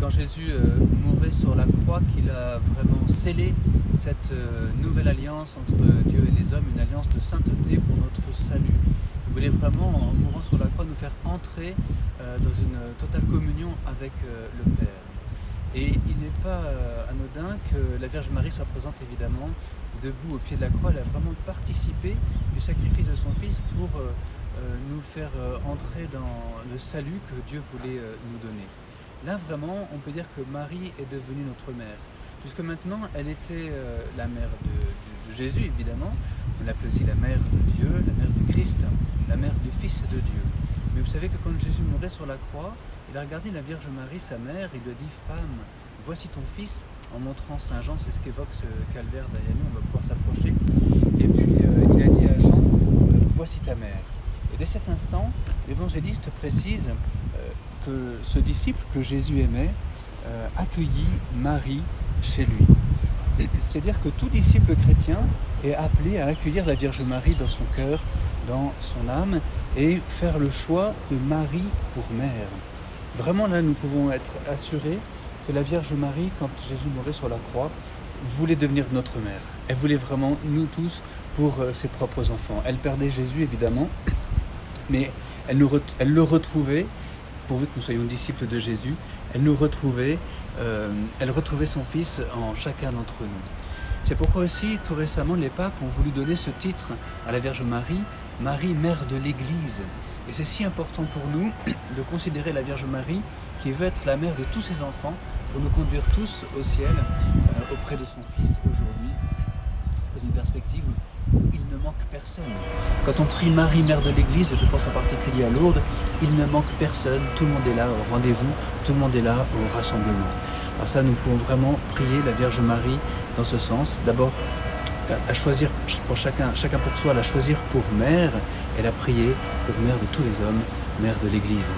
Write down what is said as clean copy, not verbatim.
quand Jésus mourait sur la croix qu'il a vraiment scellé cette nouvelle alliance entre Dieu et les hommes, une alliance de sainteté pour notre salut. Il voulait vraiment, en mourant sur la croix, nous faire entrer dans une totale communion avec le Père. Et il n'est pas anodin que la Vierge Marie soit présente évidemment debout au pied de la croix. Elle a vraiment participé du sacrifice de son Fils pour nous faire entrer dans le salut que Dieu voulait nous donner. Là vraiment, on peut dire que Marie est devenue notre mère. Jusque maintenant, elle était la mère de Jésus évidemment. On l'appelait aussi la mère de Dieu, la mère du Christ, la mère du Fils de Dieu. Mais vous savez que quand Jésus mourait sur la croix, il a regardé la Vierge Marie, sa mère, il lui a dit « Femme, voici ton fils », en montrant Saint Jean, c'est ce qu'évoque ce calvaire derrière nous, on va pouvoir s'approcher. Et puis il a dit à Jean « Voici ta mère ». Et dès cet instant, l'évangéliste précise que ce disciple que Jésus aimait accueillit Marie chez lui. C'est-à-dire que tout disciple chrétien est appelé à accueillir la Vierge Marie dans son cœur, dans son âme, et faire le choix de Marie pour mère. Vraiment là, nous pouvons être assurés que la Vierge Marie, quand Jésus mourait sur la croix, voulait devenir notre mère. Elle voulait vraiment nous tous pour ses propres enfants. Elle perdait Jésus évidemment, mais elle le retrouvait, pourvu que nous soyons disciples de Jésus, elle retrouvait son Fils en chacun d'entre nous. C'est pourquoi aussi, tout récemment, les papes ont voulu donner ce titre à la Vierge Marie, Marie, mère de l'Église. Et c'est si important pour nous de considérer la Vierge Marie qui veut être la mère de tous ses enfants pour nous conduire tous au ciel auprès de son Fils aujourd'hui, dans une perspective où il ne manque personne. Quand on prie Marie, mère de l'Église, je pense en particulier à Lourdes, il ne manque personne, tout le monde est là au rendez-vous, tout le monde est là au rassemblement. Alors ça, nous pouvons vraiment prier la Vierge Marie dans ce sens. D'abord, à choisir pour chacun pour soi, la choisir pour mère, et la prier pour mère de tous les hommes, mère de l'Église.